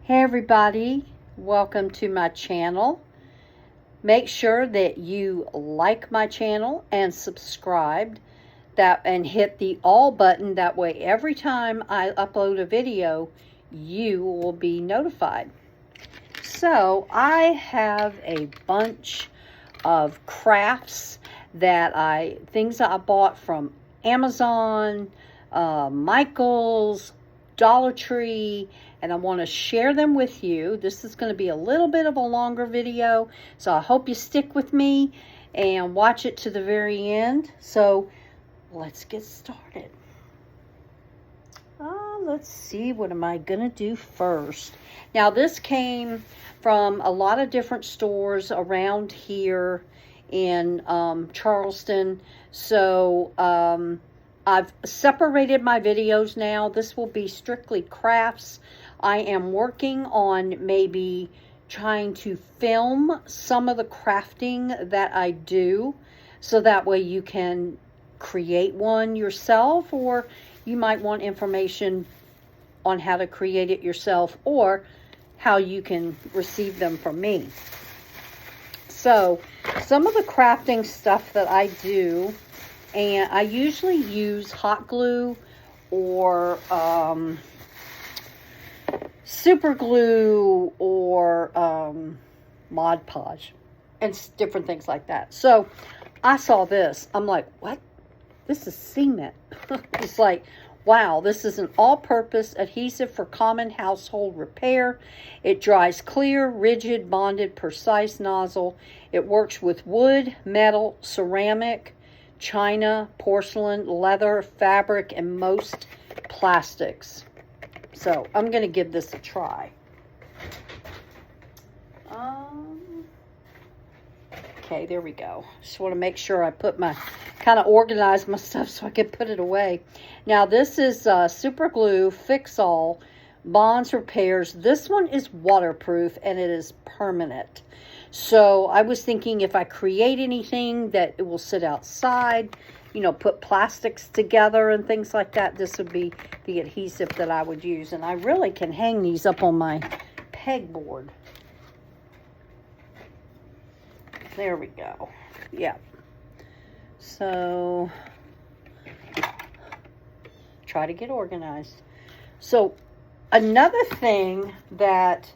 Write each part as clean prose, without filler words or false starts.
Hey everybody, welcome to my channel. Make sure that you like my channel and subscribe and hit the all button. That way every time I upload a video, you will be notified. So I have a bunch of crafts things that I bought from Amazon, Michael's, Dollar Tree, and I want to share them with you. This is going to be a little bit of a longer video, so I hope you stick with me and watch it to the very end. So let's get started. Let's see, what am I going to do first? Now, this came from a lot of different stores around here in Charleston. So I've separated my videos now. This will be strictly crafts. I am working on maybe trying to film some of the crafting that I do, so that way you can create one yourself, or you might want information on how to create it yourself, or how you can receive them from me. So some of the crafting stuff that I do, and I usually use hot glue or super glue or Mod Podge and different things like that. So I saw this. I'm like, what? This is cement. It's like, wow, this is an all-purpose adhesive for common household repair. It dries clear, rigid, bonded, precise nozzle. It works with wood, metal, ceramic, china, porcelain, leather, fabric, and most plastics. So I'm going to give this a try. Okay, there we go. Just want to make sure I put kind of organize my stuff so I can put it away. Now, this is Super Glue Fix-All Bonds Repairs. This one is waterproof and it is permanent. So I was thinking, if I create anything that it will sit outside, you know, put plastics together and things like that, this would be the adhesive that I would use. And I really can hang these up on my pegboard. There we go. Yeah. So try to get organized. So another thing that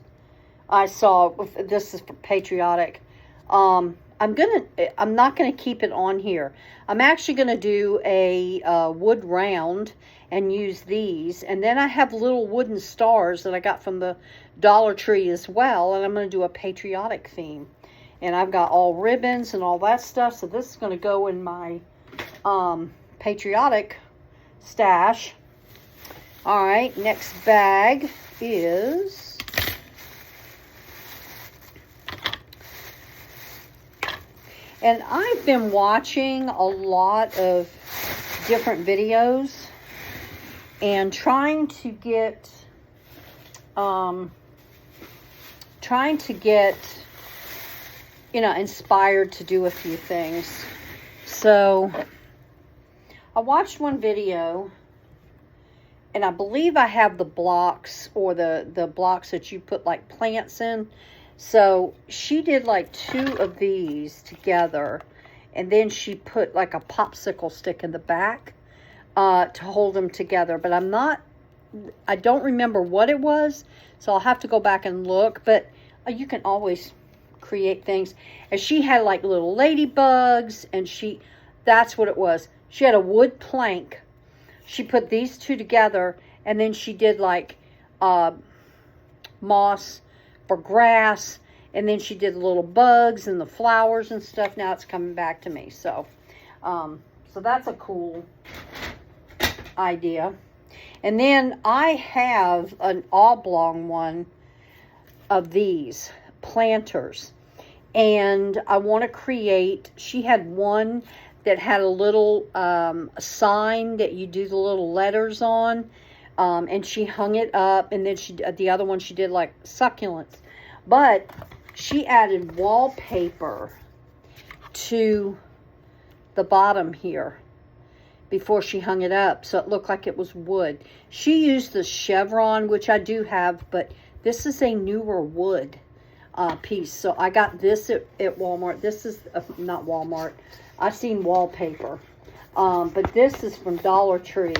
I saw, this is for patriotic. I'm not gonna keep it on here. I'm actually gonna do a wood round and use these, and then I have little wooden stars that I got from the Dollar Tree as well, and I'm gonna do a patriotic theme. And I've got all ribbons and all that stuff, so this is gonna go in my patriotic stash. All right, next bag is and I've been watching a lot of different videos and trying to get you know, inspired to do a few things. So I watched one video, and I believe I have the blocks, or the blocks that you put like plants in. So she did like 2 of these together, and then she put like a popsicle stick in the back to hold them together. But I don't remember what it was, so I'll have to go back and look. But you can always create things. And she had like little ladybugs, and that's what it was. She had a wood plank. She put these 2 together, and then she did like moss for grass, and then she did the little bugs and the flowers and stuff. Now it's coming back to me. So so that's a cool idea. And then I have an oblong one of these planters, and I want to create, she had one that had a little sign that you do the little letters on, and she hung it up, and then the other one she did like succulents, but she added wallpaper to the bottom here, before she hung it up, so it looked like it was wood. She used the chevron, which I do have, but this is a newer wood piece. So I got this at Walmart. This is not Walmart. I've seen Wallpaper, but this is from Dollar Tree,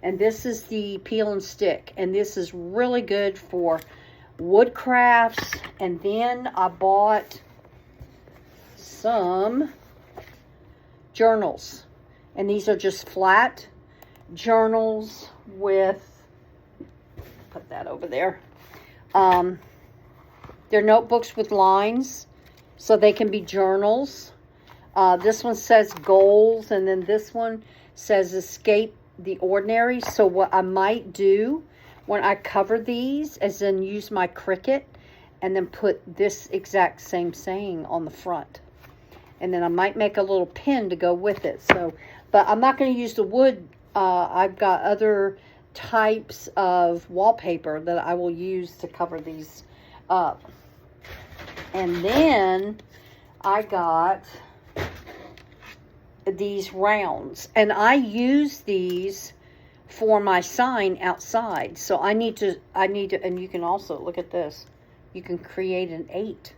and this is the peel and stick, and this is really good for wood crafts. And then I bought some journals, and these are just flat journals with, put that over there, they're notebooks with lines, so they can be journals. This one says goals, and then this one says escape the ordinary. So what I might do when I cover these is then use my Cricut and then put this exact same saying on the front. And then I might make a little pin to go with it. So, but I'm not going to use the wood. I've got other types of wallpaper that I will use to cover these up. And then I got these rounds, and I use these for my sign outside. So I need to, and you can also look at this. You can create an 8.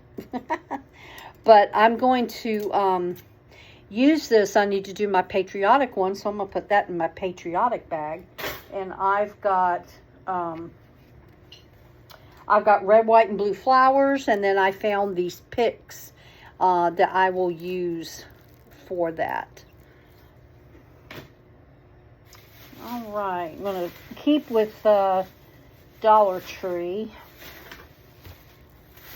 But I'm going to use this. I need to do my patriotic one, so I'm going to put that in my patriotic bag. And I've got red, white, and blue flowers, and then I found these picks that I will use for that. All right, I'm going to keep with Dollar Tree.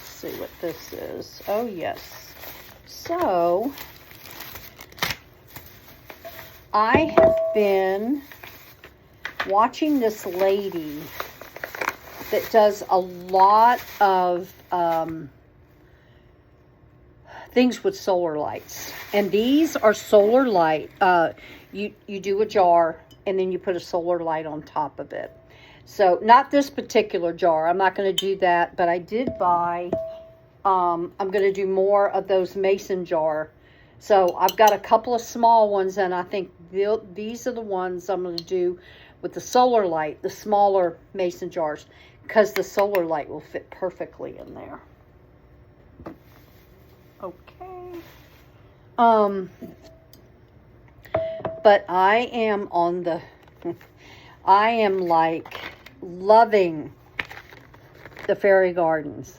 See what this is. Oh yes. So I have been watching this lady that does a lot of things with solar lights, and these are solar light. You do a jar and then you put a solar light on top of it. So not this particular jar. I'm not going to do that, but I did buy, I'm going to do more of those mason jar. So I've got a couple of small ones, and I think these are the ones I'm going to do with the solar light, the smaller mason jars, because the solar light will fit perfectly in there. Okay. But I am on the, I am like loving the fairy gardens,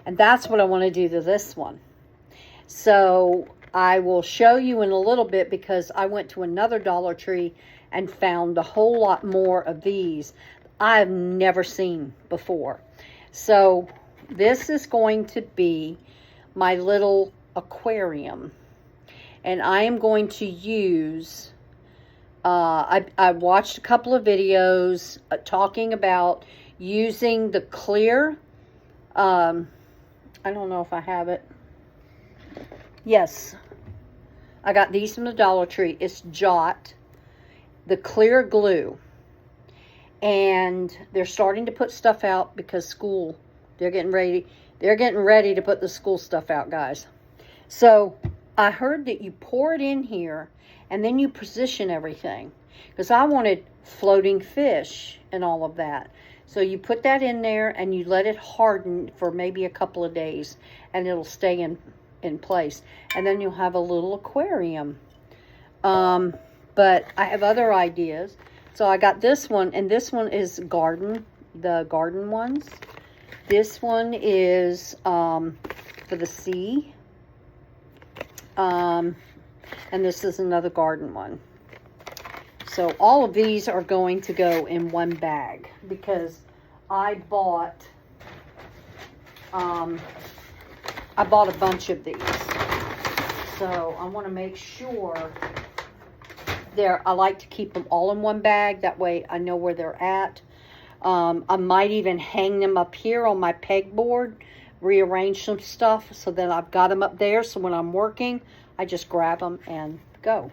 and that's what I want to do to this one. So I will show you in a little bit, because I went to another Dollar Tree and found a whole lot more of these I've never seen before. So this is going to be my little aquarium, and I am going to use I watched a couple of videos talking about using the clear, I don't know if I have it. Yes, I got these from the Dollar Tree. It's Jot, the clear glue. And they're starting to put stuff out because school, they're getting ready to put the school stuff out, guys. So I heard that you pour it in here and then you position everything, because I wanted floating fish and all of that. So you put that in there and you let it harden for maybe a couple of days, and it'll stay in place. And then you'll have a little aquarium. But I have other ideas. So I got this one, and this one is the garden ones. This one is for the sea. And this is another garden one. So all of these are going to go in one bag, because I bought a bunch of these. So I want to make sure I like to keep them all in one bag. That way I know where they're at. I might even hang them up here on my pegboard, rearrange some stuff so that I've got them up there. So when I'm working, I just grab them and go.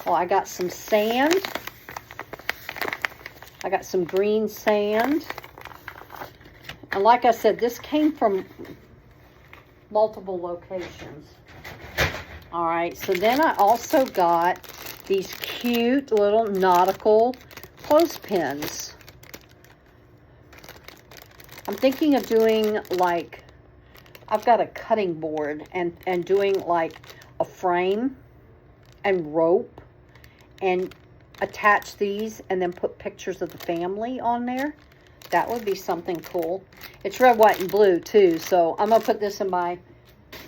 Well, I got some sand. I got some green sand. And like I said, this came from multiple locations. All right, so then I also got these cute cute little nautical clothespins. I'm thinking of doing like, I've got a cutting board and doing like a frame and rope and attach these and then put pictures of the family on there. That would be something cool. It's red, white, and blue too, so I'm going to put this in my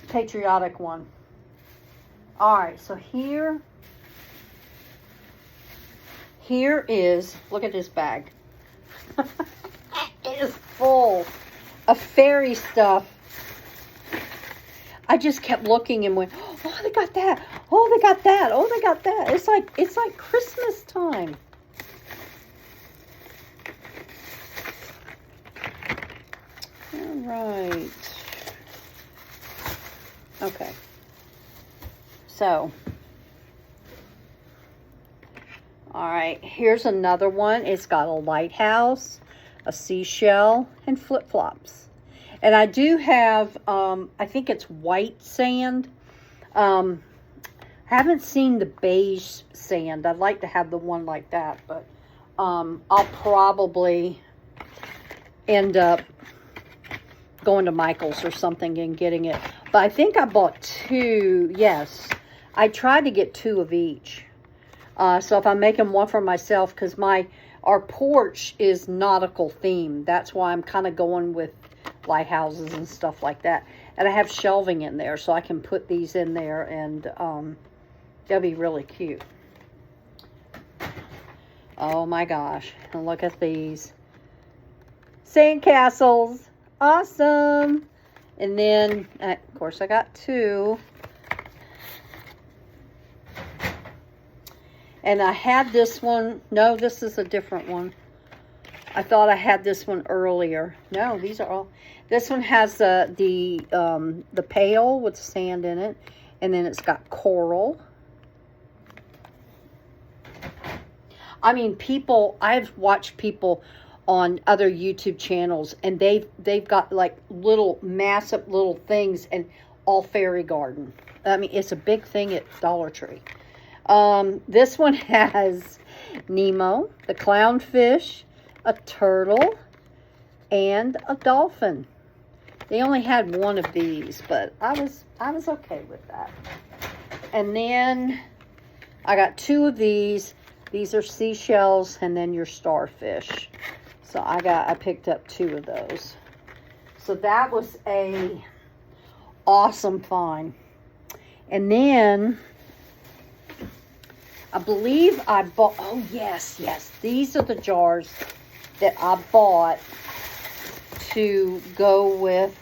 patriotic one. Alright, so here is, look at this bag. It is full of fairy stuff. I just kept looking and went, oh, they got that. Oh, they got that. Oh, they got that. It's like Christmas time. All right. Okay. So, all right, here's another one. It's got a lighthouse, a seashell, and flip-flops. And I do have, I think it's white sand. I haven't seen the beige sand. I'd like to have the one like that, but I'll probably end up going to Michael's or something and getting it. But I think I bought two. Yes, I tried to get two of each. So if I'm making one for myself, because our porch is nautical themed. That's why I'm kind of going with lighthouses and stuff like that. And I have shelving in there, so I can put these in there, and they'll be really cute. Oh my gosh, and look at these sandcastles. Awesome. And then, of course, I got two. And I had this one. No, this is a different one. I thought I had this one earlier. No, these are all. This one has the pail with sand in it, and then it's got coral. I mean, I've watched people on other YouTube channels, and they've got like massive little things, and all fairy garden. I mean, it's a big thing at Dollar Tree. This one has Nemo, the clownfish, a turtle, and a dolphin. They only had one of these, but I was okay with that. And then I got two of these. These are seashells, and then your starfish. So I picked up two of those. So that was a awesome find. And then I believe I bought, oh yes, these are the jars that I bought to go with,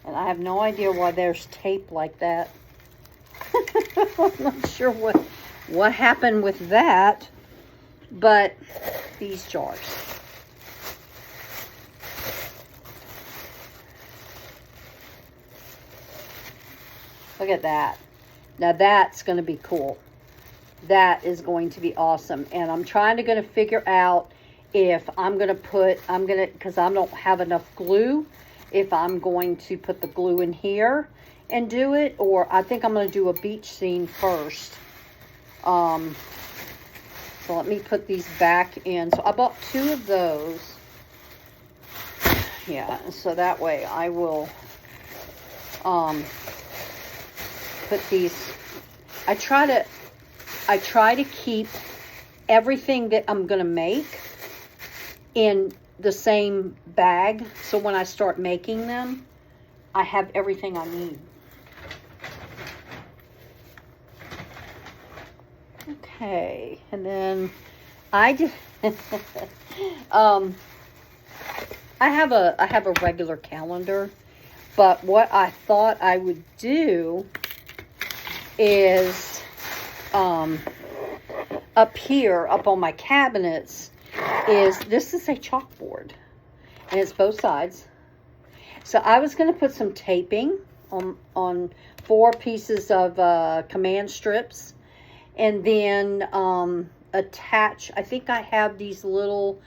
and I have no idea why there's tape like that. I'm not sure what happened with that, but these jars. Look at that. Now that's going to be cool. That is going to be awesome. And I'm trying to figure out if because I don't have enough glue, if I'm going to put the glue in here and do it, or I think I'm going to do a beach scene first. So let me put these back in. So I bought two of those. Yeah, so that way I will put these. I try to keep everything that I'm going to make in the same bag, so when I start making them, I have everything I need. Okay, and then I just I have a regular calendar, but what I thought I would do is up here, up on my cabinets, this is a chalkboard, and it's both sides. So I was going to put some taping on 4 pieces of command strips, and then attach, I think I have these little,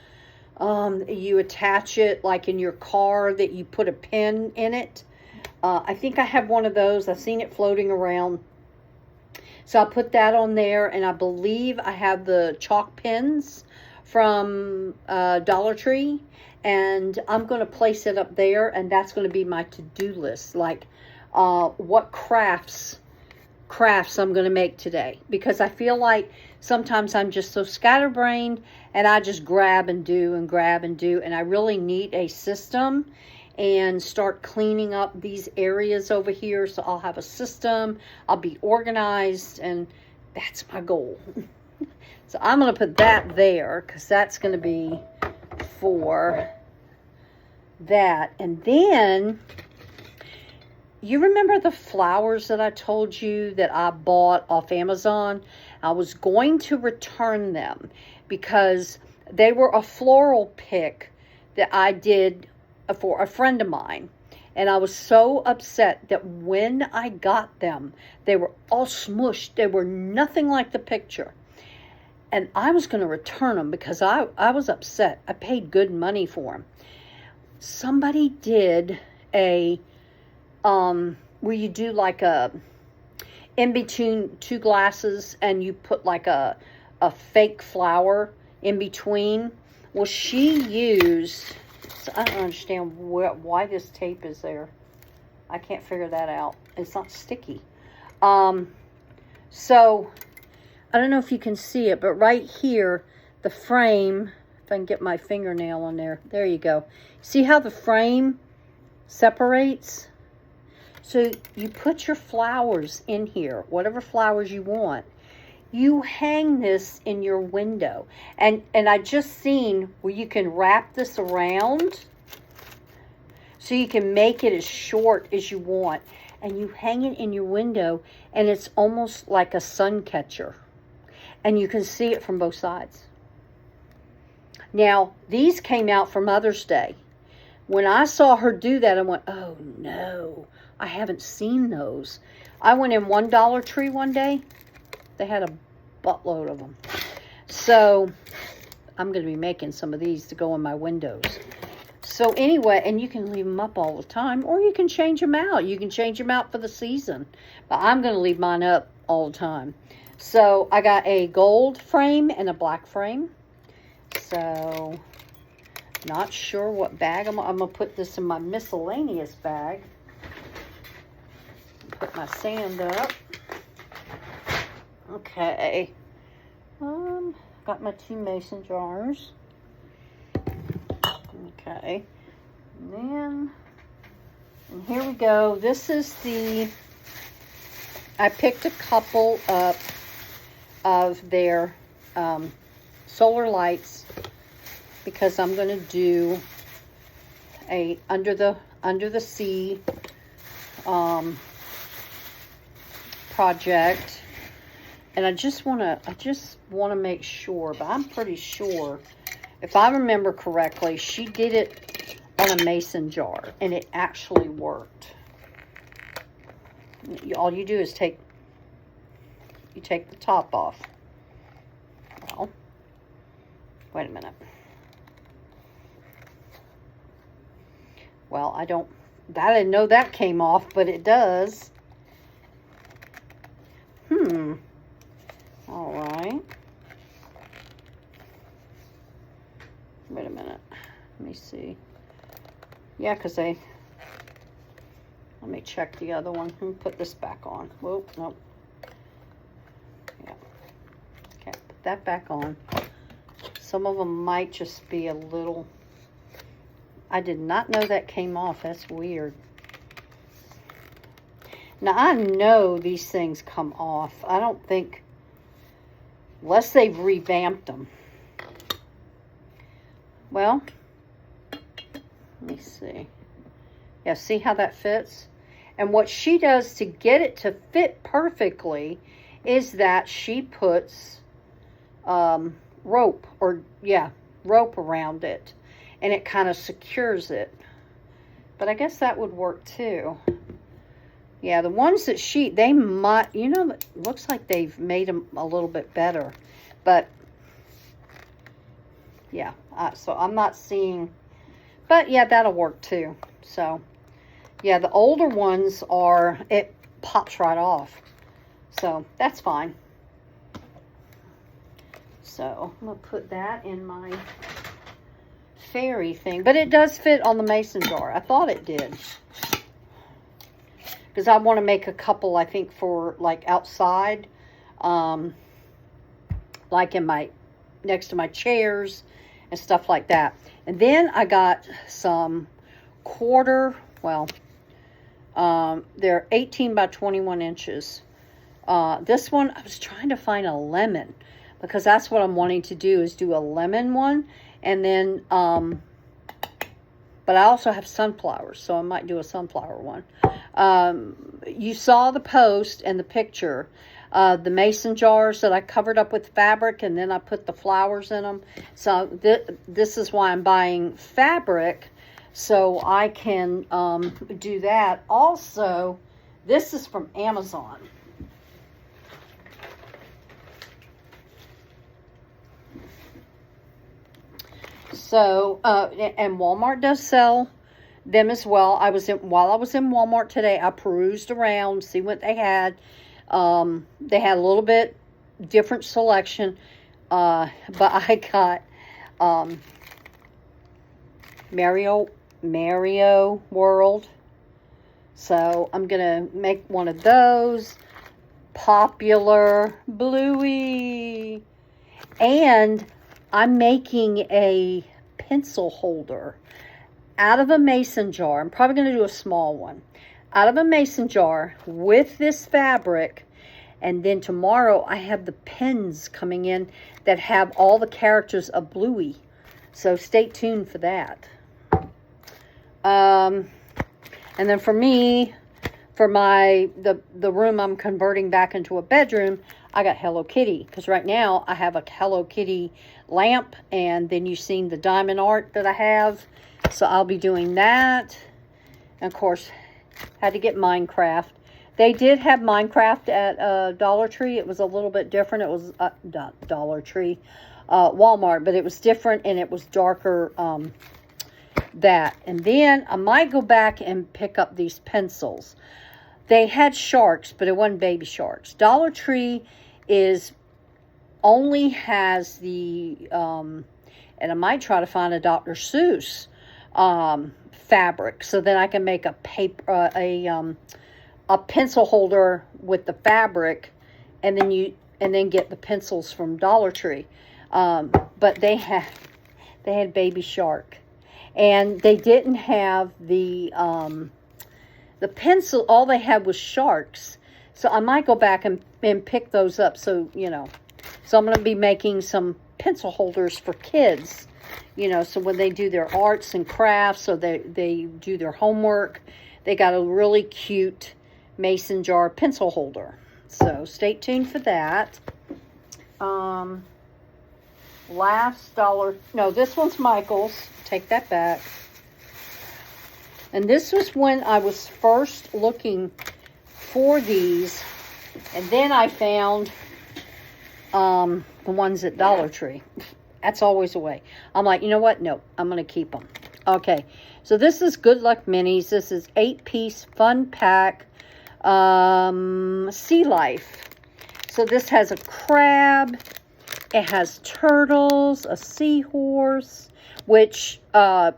you attach it like in your car that you put a pin in it. I think I have one of those. I've seen it floating around. So I put that on there, and I believe I have the chalk pens from Dollar Tree, and I'm going to place it up there, and that's going to be my to-do list, like what crafts I'm going to make today, because I feel like sometimes I'm just so scatterbrained and I just grab and do and grab and do, and I really need a system and start cleaning up these areas over here, so I'll have a system, I'll be organized, and that's my goal. So I'm going to put that there because that's going to be for that. And then, you remember the flowers that I told you that I bought off Amazon? I was going to return them because they were a floral pick that I did for a friend of mine. And I was so upset that when I got them, they were all smushed. They were nothing like the picture. And I was going to return them because I was upset. I paid good money for them. Somebody did a, where you do like a, in between two glasses, and you put like a fake flower in between. Well, she used, so I don't understand why this tape is there. I can't figure that out. It's not sticky. So, I don't know if you can see it, but right here, the frame, if I can get my fingernail on there. There you go. See how the frame separates? So you put your flowers in here, whatever flowers you want. You hang this in your window. And I just seen where you can wrap this around so you can make it as short as you want. And you hang it in your window, and it's almost like a sun catcher. And you can see it from both sides. Now, these came out for Mother's Day. When I saw her do that, I went, oh no, I haven't seen those. I went in one Dollar Tree one day. They had a buttload of them. So, I'm going to be making some of these to go in my windows. So anyway, and you can leave them up all the time, or you can change them out. You can change them out for the season. But I'm going to leave mine up all the time. So, I got a gold frame and a black frame. So, not sure what bag. I'm going to put this in my miscellaneous bag. Put my sand up. Okay. Got my 2 mason jars. Okay. And then, and here we go. This is the, I picked a couple up of their solar lights because I'm going to do a under the sea project, and I just want to make sure, but I'm pretty sure, if I remember correctly, she did it on a mason jar, and it actually worked. All you do is take the top off. Well, wait a minute. Well, I didn't know that came off, but it does. All right. Wait a minute. Let me see. Yeah, because let me check the other one. Let me put this back on. Whoop, nope. Yeah. Okay, put that back on. Some of them might just be a little... I did not know that came off. That's weird. Now, I know these things come off. I don't think... Unless they've revamped them. Well, let me see. Yeah, see how that fits? And what she does to get it to fit perfectly is that she puts rope around it. And it kind of secures it. But I guess that would work too. Yeah, the ones that they might, it looks like they've made them a little bit better. But, yeah, so I'm not seeing, but yeah, that'll work too. So, yeah, the older ones it pops right off. So that's fine. So I'm going to put that in my fairy thing. But it does fit on the mason jar. I thought it did. Because I want to make a couple, I think, for like outside. Like in my, next to my chairs and stuff like that. And then I got some quarter, well, they're 18 by 21 inches. This one, I was trying to find a lemon, because that's what I'm wanting to do, is do a lemon one. And then, but I also have sunflowers, so I might do a sunflower one. You saw the post and the picture. The mason jars that I covered up with fabric, and then I put the flowers in them. So this is why I'm buying fabric, so I can do that. Also, this is from Amazon. So, and Walmart does sell them as well. While I was in Walmart today, I perused around, see what they had. They had a little bit different selection, but I got Mario World. So I'm gonna make one of those. Popular, Bluey, and I'm making a pencil holder out of a mason jar. I'm probably going to do a small one out of a mason jar with this fabric. And then tomorrow I have the pens coming in that have all the characters of Bluey. So stay tuned for that. And then for me, for the room I'm converting back into a bedroom, I got Hello Kitty. Because right now I have a Hello Kitty lamp. And then you've seen the diamond art that I have. So I'll be doing that. And of course, had to get Minecraft. They did have Minecraft at Dollar Tree. It was a little bit different. It was not Dollar Tree, Walmart, but it was different and it was darker. That, and then I might go back and pick up these pencils. They had sharks, but it wasn't baby sharks. Dollar Tree only has the and I might try to find a Dr. Seuss fabric, so then I can make a paper a pencil holder with the fabric, and then get the pencils from Dollar Tree. But they had baby shark, and they didn't have the pencil. All they had was sharks. So I might go back and pick those up. So so I'm going to be making some pencil holders for kids. So when they do their arts and crafts, so they do their homework, they got a really cute mason jar pencil holder. So stay tuned for that. This one's Michael's. Take that back. And this was when I was first looking for these. And then I found the ones at Dollar Tree. That's always a way. I'm like, you know what? No, I'm going to keep them. Okay. So this is Good Luck Minis. This is 8-piece fun pack. Sea Life. So this has a crab. It has turtles, a seahorse, which Dollar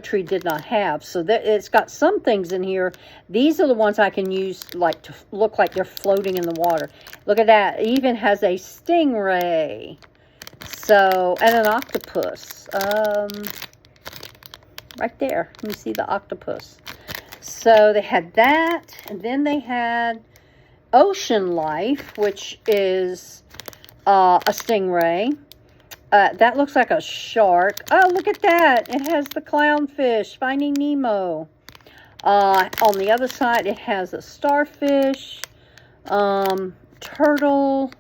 Tree did not have. So it's got some things in here. These are the ones I can use like to look like they're floating in the water. Look at that. It even has a stingray. So, and an octopus. Right there. Let me see the octopus. So they had that. And then they had Ocean Life, which is a stingray. That looks like a shark. Oh, look at that. It has the clownfish, Finding Nemo. On the other side, it has a starfish, turtle,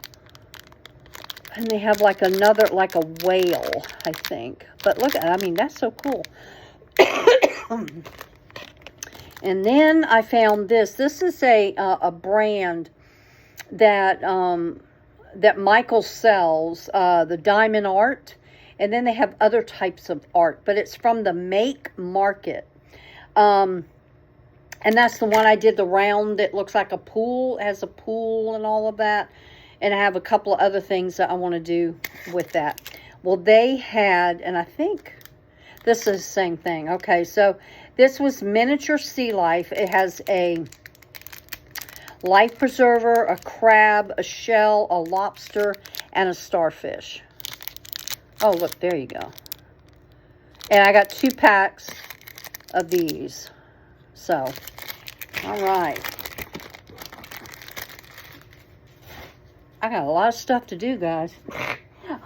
and they have like another, like a whale, I think. But look, I mean, that's so cool. And then I found this. This is a brand that that Michael sells, the diamond art, and then they have other types of art, but it's from the Make Market. And And that's the one I did the round that looks like a pool, has a pool and all of that. And I have a couple of other things that I want to do with that. Well, they had, and I think this is the same thing. Okay, so this was miniature sea life. It has a life preserver, a crab, a shell, a lobster, and a starfish. Oh, look, there you go. And I got 2 packs of these. So, all right. I got a lot of stuff to do, guys.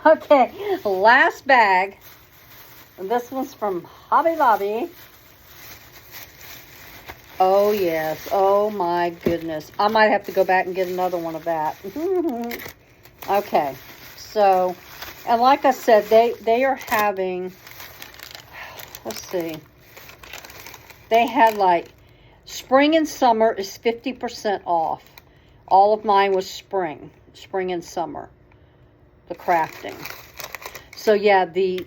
Okay, last bag. And this one's from Hobby Lobby. Oh, yes. Oh, my goodness. I might have to go back and get another one of that. Okay. So, and like I said, they are having, let's see. They had like, spring and summer is 50% off. All of mine was spring and summer, the crafting. So yeah, the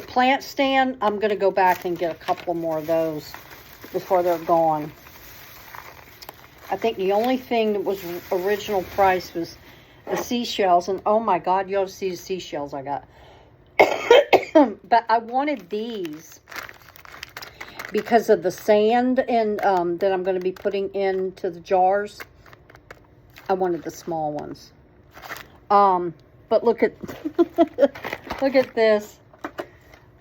plant stand, I'm going to go back and get a couple more of those before they're gone. I think the only thing that was original price was the seashells. And oh my God, you ought to see the seashells I got. But I wanted these because of the sand and that I'm going to be putting into the jars. I wanted the small ones. But look at look at this.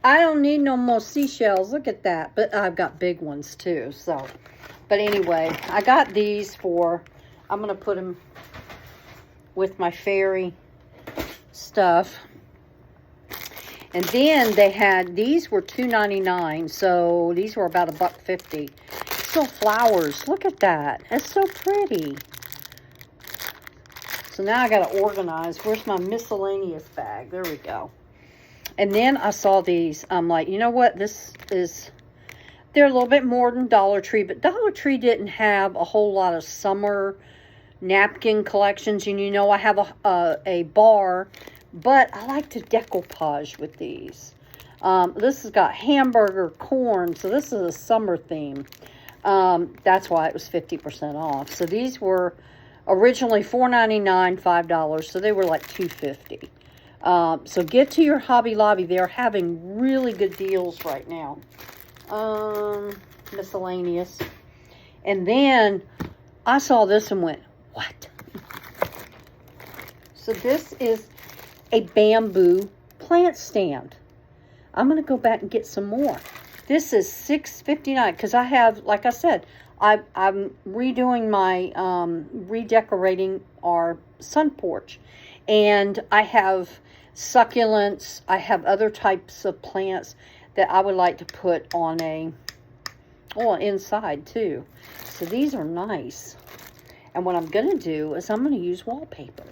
I don't need no more seashells. Look at that. But I've got big ones too. So, but anyway, I got these for, I'm going to put them with my fairy stuff. And then they had, these were $2.99. So these were about $1.50. Still flowers. Look at that. It's so pretty. So now I got to organize. Where's my miscellaneous bag? There we go. And then I saw these. I'm like, you know what? They're a little bit more than Dollar Tree. But Dollar Tree didn't have a whole lot of summer napkin collections. And you know I have a bar. But I like to decoupage with these. This has got hamburger, corn. So this is a summer theme. That's why it was 50% off. So these were originally $4.99, $5, so they were like $2.50. So get to your Hobby Lobby. They're having really good deals right now. Miscellaneous. And then I saw this and went, what? So this is a bamboo plant stand. I'm going to go back and get some more. This is $6.59 because I have, like I said, I'm redoing my, redecorating our sun porch. And I have succulents. I have other types of plants that I would like to put on inside too. So these are nice. And what I'm going to do is I'm going to use wallpaper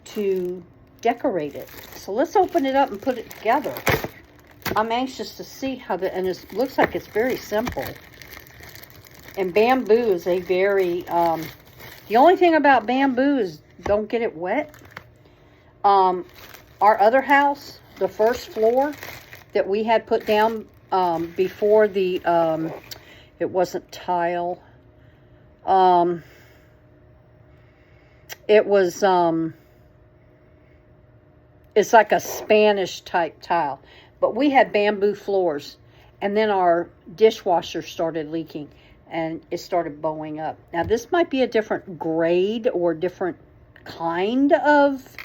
to decorate it. So let's open it up and put it together. I'm anxious to see how and it looks like it's very simple. And bamboo is a very, the only thing about bamboo is don't get it wet. Our other house, the first floor that we had put down before the, it wasn't tile. It was, it's like a Spanish type tile. But we had bamboo floors. And then our dishwasher started leaking. And it started bowing up. Now, this might be a different grade or different kind of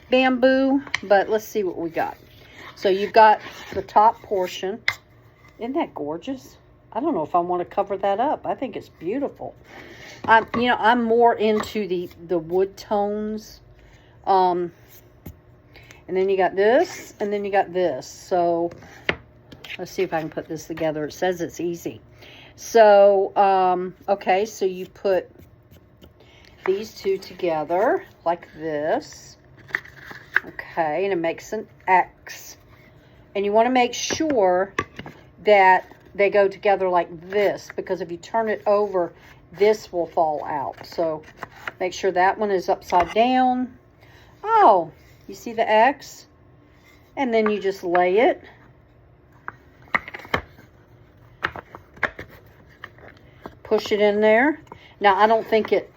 bamboo. But let's see what we got. So, you've got the top portion. Isn't that gorgeous? I don't know if I want to cover that up. I think it's beautiful. I'm more into the wood tones. And then you got this. And then you got this. So, let's see if I can put this together. It says it's easy. So, okay, so you put these two together like this. Okay, and it makes an X. And you want to make sure that they go together like this, because if you turn it over, this will fall out. So, make sure that one is upside down. Oh, you see the X? And then you just lay it. push it in there. Now, I don't think it...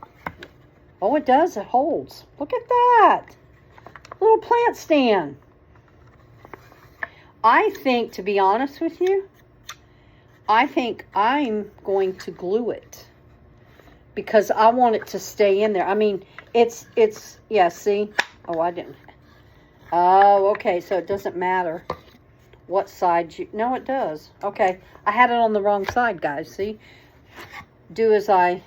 Oh, it does. It holds. Look at that. Little plant stand. I think, to be honest with you, I think I'm going to glue it. Because I want it to stay in there. I mean, it's, yeah, see? Oh, I didn't. Oh, okay, so it doesn't matter what side you... No, it does. Okay, I had it on the wrong side, guys, see? Do as I...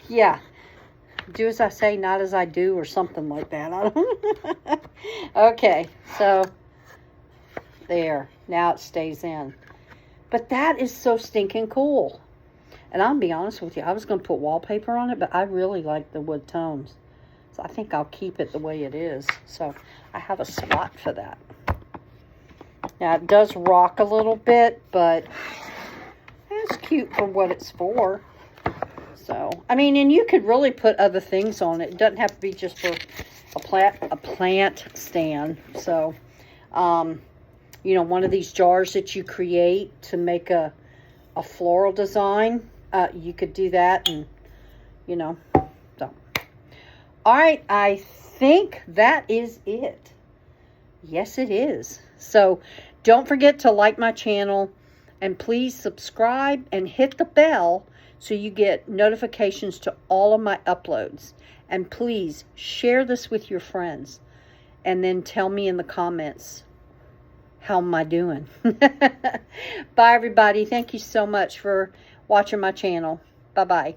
Yeah. Do as I say, not as I do, or something like that. I don't... Okay, so there. Now it stays in. But that is so stinking cool. And I'll be honest with you, I was going to put wallpaper on it, but I really like the wood tones. So I think I'll keep it the way it is. So I have a spot for that. Now it does rock a little bit, but it's cute for what it's for. So, I mean, and you could really put other things on it. It doesn't have to be just for a plant stand. So, you know, one of these jars that you create to make a floral design, you could do that, and, you know, so. All right, I think that is it. Yes, it is. So, don't forget to like my channel, and please subscribe and hit the bell so you get notifications to all of my uploads. And please share this with your friends, and then tell me in the comments, how am I doing? Bye, everybody. Thank you so much for watching my channel. Bye-bye.